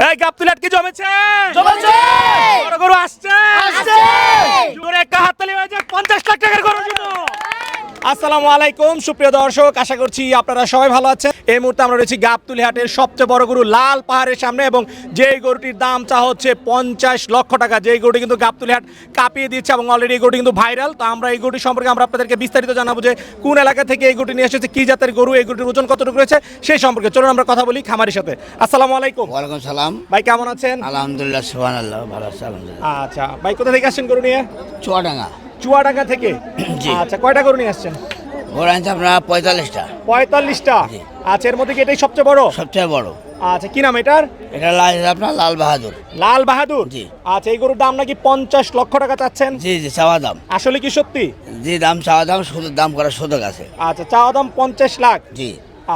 এই গাবতুলিহাট কি জমেছে? জমেছে। বড় গরু আসছে। আসছে। জোরে একটা হাততালি হয়ে যাক 50 লাখ টাকার গরুর জন্য। আসসালামু আলাইকুম সুপ্রিয় দর্শক, আশা করছি আপনারা সবাই ভালো আছেন। এই মুহূর্তে আমরা রয়েছি গাবতুলিহাটের সবচেয়ে বড় গরু লাল পাহাড়ের সামনে, এবং যেই গরুটির দাম চা হচ্ছে 50 লক্ষ টাকা। যেই গরুটি কিন্তু গাবতুলিহাট কাঁপিয়ে দিচ্ছে এবং অলরেডি এই গরুটি কিন্তু ভাইরাল। তো আমরা এই গরুটি সম্পর্কে আমরা আপনাদেরকে বিস্তারিত জানাবো যে কোন এলাকা থেকে এই গরুটি নিয়ে এসেছে, কি জাতের গরু, এই গরুটির ওজন কতটুকু রয়েছে সেই সম্পর্কে চলুন আমরা কথা বলি খামারির সাথে। আসসালামু আলাইকুম। ওয়ালাইকুম সালাম। ভাই কেমন আছেন? আলহামদুলিল্লাহ, সুবহানাল্লাহ, ভালো আছি আলহামদুলিল্লাহ। আচ্ছা ভাই, কোথা থেকে আসছেন গরু নিয়ে? চুয়াডাঙ্গা। চুয়াডাঙ্গা থেকে। জি। আচ্ছা, কয়টা গরু নিয়ে আসছেন? ওরা আনছে আপনার 45টা। 45টা। জি। আচ্ছা, এর মধ্যে কি এটাই সবচেয়ে বড়? সবচেয়ে বড়। আচ্ছা, কি নাম এটার? এটা আপনার লাল বাহাদুর। লাল বাহাদুর। জি। আচ্ছা, এই গরুর দাম নাকি 50 লক্ষ টাকা চাচ্ছেন? জি জি, চাওয়া দাম। আসলে কি সত্যি? জি, দাম চাওয়া দাম, সুদের দাম করা সুযোগ আছে। আচ্ছা, চাওয়া দাম 50 লাখ। জি।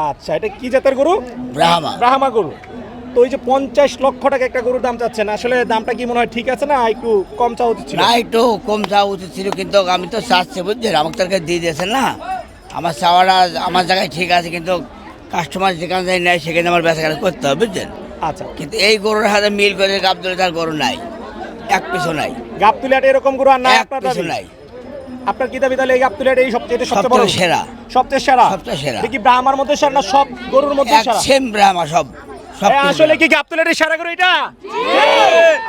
আচ্ছা, এটা কি জাতের গরু? ব্রাহ্মা। ব্রাহ্মা গরু। তো এই যে 50 লক্ষ টাকা একটা গরুর দাম চাচ্ছেন, আসলে দামটা কি মনে হয় ঠিক আছে না একটু কম চাওয়া উচিত ছিল? না, একটু কম চাওয়া উচিত ছিল, কিন্তু আমি তো চাচ্ছি বুঝছেন, আমাকে তার দিয়ে দিয়েছেন না। আমার চাওয়াটা আমার জায়গায় ঠিক আছে, কিন্তু কাস্টমার যেখানে যাই নেয় সেখানে আমার বেচাকেনা করতে হবে বুঝছেন। আচ্ছা, কিন্তু এই গরুর হাতে মিল করে গাবতুলিহাট গরু নাই, এক পিছু নাই, গাবতুলিহাটে এরকম গরু আর না এক আপনার পিছু দাবি? নাই। আপনার কি দাবি তাহলে এই গাবতুলিহাটে এই সবচেয়ে এটা সবচেয়ে বড়? সবচেয়ে সেরা। সবচেয়ে সেরা। সবচেয়ে সেরা। এটা কি ব্রাহ্মার মধ্যে সেরা না সব গরুর মধ্যে এক সেরা? সেম ব্রাহ্মা সব সব এ, আসলে কি গাবতুলিহাটের সেরা গরু এটা?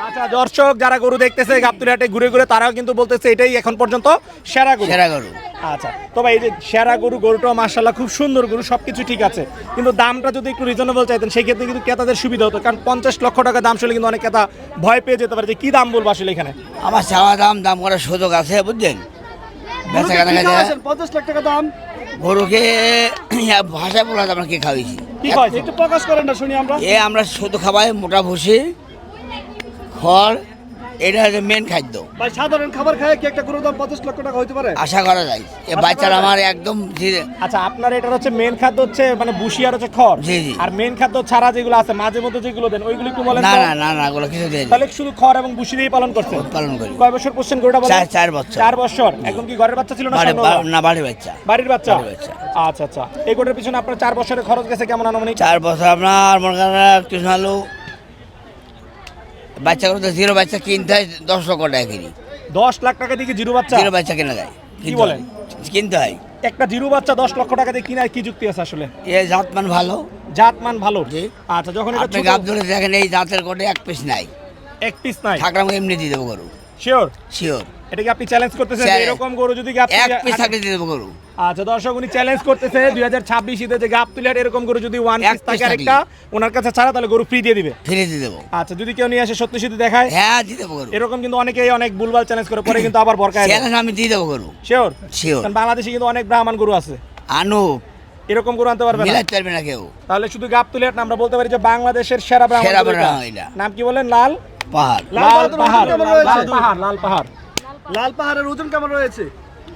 আচ্ছা দর্শক, যারা গরু দেখতেছে গাবতুলিহাটে ঘুরে ঘুরে, তারাও কিন্তু বলতেছে এটাই এখন পর্যন্ত সেরা গরু। সেরা গরু। আচ্ছা, তো ভাই এই যে সেরা গরুটাও মাশাআল্লাহ খুব সুন্দর গরু, সবকিছু ঠিক আছে, কিন্তু দামটা যদি একটু রিজনেবল চাইতেন সেই ক্ষেত্রে কিন্তু ক্রেতাদের সুবিধা হতো, কারণ 50 লক্ষ টাকা দাম শুনলে কিন্তু অনেক ক্রেতা ভয় পেয়ে যেতে পারে যে কি দাম বলবো আসলে এখানে। আমার চাওয়া দাম করার সুযোগ আছে বুঝছেন। বেচাকেনা কাজে 50 লাখ টাকা দাম গরুকে ভাষায় বলা যাবে না কি খাওয়াইছি। কি হয় একটু প্রকাশ করেন না শুনি আমরা। আমরা শুধু খাওয়াই মোটা ভুসি, খড়, এটা হচ্ছে মেন খাদ্য। ভাই সাধারণ খাবার খায় কি একটা গরুর দাম 50 লক্ষ টাকা হতে পারে? আশা করা যায় এ বাচ্চারা আমার একদম আচ্ছা, আপনার এটা হচ্ছে মেন খাদ্য হচ্ছে মানে বুশি আর হচ্ছে খড়। জি, জি। আর মেন খাদ্য ছাড়া যেগুলো আছে মাঝে মধ্যে যেগুলো দেন ওইগুলো একটু বলেন না তো। না না না, ওগুলো কিছু দেয় তাহলে শুধু খড় এবং বুশি দিয়ে পালন করছেন? পালন করি। কয় বছর করছেন গরুটা বলেন? 4 বছর। 4 বছর। এখন কি ঘরের বাচ্চা ছিল না বাড়ি- সামনে ওরা? না, বাড়ির বাচ্চা। বাড়ির বাচ্চা। বাড়ির বাচ্চা। আচ্ছা আচ্ছা, এই গরুটার পিছনে আপনার 4 বছরের খরচ গেছে কেমন আনুমানিক? 4 বছর আপনার মনে করেন কিছু আলু বাচ্চা করে তো জিরো বাচ্চা কিনতে হয় 10 লক্ষ টাকা কিনি। 10 লাখ টাকা দিয়ে কি জিরো বাচ্চা? জিরো বাচ্চা কেনা যায়। কি বলেন? কিনতে হয়। একটা জিরো বাচ্চা 10 লক্ষ টাকা দিয়ে কিনার কি যুক্তি আছে আসলে? এ জাতমান ভালো। জাতমান ভালো। জি। আচ্ছা, যখন এটা আপনি ছোট গাব ধরে দেখেন এই জাতের কোটে এক পিস নাই। এক পিস নাই। ঠাকরা এমনি দিয়ে দেবো গরু, শিওর? শিওর। এটা কি আপনি চ্যালেঞ্জ করতেছেন যে Challenge। এরকম গরু যদি এক পিস থাকলে দিয়ে দেবো গরু। আচ্ছা দর্শক, উনি চ্যালেঞ্জ করতেছে 2026 ঈদে যে গাবতুলিহাট এরকম গরু যদি ওয়ান এক পিস piece থাকে থাকলে। আরেকটা ওনার কাছে ছাড়া, তাহলে গরু ফ্রি দিয়ে দিবে। ফিরে দিয়ে দেবো। আচ্ছা, যদি কেউ নিয়ে আসে সত্যি সত্যি দেখায়, হ্যাঁ দিয়ে দেবো গরু। এরকম কিন্তু অনেকেই অনেক ভুলভাল চ্যালেঞ্জ করে পরে কিন্তু আবার বরকায় দেয়। চ্যালেঞ্জ আমি দিয়ে দেবো গরু, শিওর? শিওর। কারণ বাংলাদেশে কিন্তু অনেক ব্রাহ্মণ গরু আছে, আনু এরকম গরু আনতে পারবে না। মিলাতে পারবে না কেউ। তাহলে শুধু গাবতুলিহাট না, আমরা বলতে পারি যে বাংলাদেশের সেরা ব্রাহ্মণ সেরা গরু এটা। ব্রাহ্মণ এটা। নাম কি বলেন? লাল পাহাড়। লাল পাহাড়। কেমন রয়েছে? লাল পাহাড়। লাল পাহাড়। লাল পাহাড়ের ওজন কেমন রয়েছে?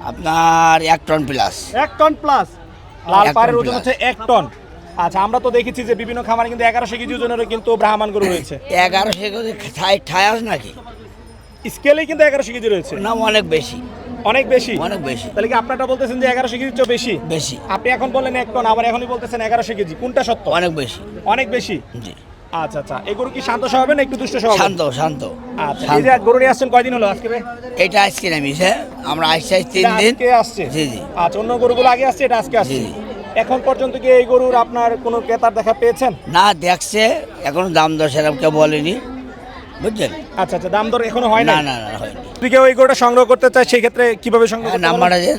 আপনার 1 টন প্লাস। 1 ton plus. লাল 1 পাহাড়ের টন ওজন plus। হচ্ছে 1 টন। আচ্ছা, আমরা তো দেখেছি যে বিভিন্ন খামারে কিন্তু 1100 কেজি ওজনেরও কিন্তু ব্রাহ্মণ গরু রয়েছে। 1100 কেজি ঠায় আছে নাকি? স্কেলেই কিন্তু 1100 কেজি রয়েছে। না, অনেক বেশি, অনেক বেশি। অনেক বেশি, তাহলে কি আপনারটা বলতেছেন যে 1100 কেজির চেয়ে বেশি? বেশি, আপনি এখন বললেন 1 টন, আবার এখনই বলতেছেন 1100 কেজি, কোনটা সত্য? অনেক বেশি। অনেক বেশি। জি। আচ্ছা আচ্ছা, এই গরু কি শান্ত স্বভাবের না একটু দুষ্ট স্বভাবের? শান্ত শান্ত আচ্ছা, এই শান্ত। যে গরু নিয়ে আসছেন কয়দিন হলো আজকে? এটা আজকে নামিছে, আমরা আসছি 3 এটা দিন। আজকে আসছে। জি জি। আচ্ছা, অন্য গরুগুলো আগে আসছে, এটা আজকে আসছে। জি, জি। এখন পর্যন্ত কি এই গরুর আপনার কোনো ক্রেতার দেখা পেয়েছেন? না, দেখছে এখনো দাম দর সেরকম কেউ বলেনি বুঝছেন। আচ্ছা আচ্ছা, দাম দর এখনো হয় না না? না না, হয়নি। যদি কেউ এই গরুটা সংগ্রহ করতে চায় সেই ক্ষেত্রে কিভাবে সংগ্রহ করতে নাম্বার পারবে? আছে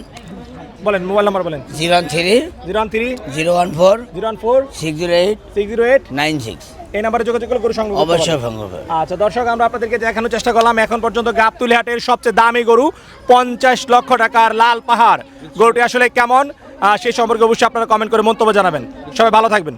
বলেন, মোবাইল নাম্বার বলেন। 013 013 014 014 608 608 96। এই নাম্বারে যোগাযোগ করে গরু সংগ্রহ করতে অবশ্যই পারবেন। সংগ্রহ করবে। আচ্ছা দর্শক, আমরা আপনাদেরকে দেখানোর চেষ্টা করলাম এখন পর্যন্ত গাবতুলিহাটের সবচেয়ে দামি গরু 50 লক্ষ টাকার লাল পাহাড় গরুটি আসলে কেমন সেই সম্পর্কে অবশ্যই আপনারা কমেন্ট করে মন্তব্য জানাবেন। সবাই ভালো থাকবেন।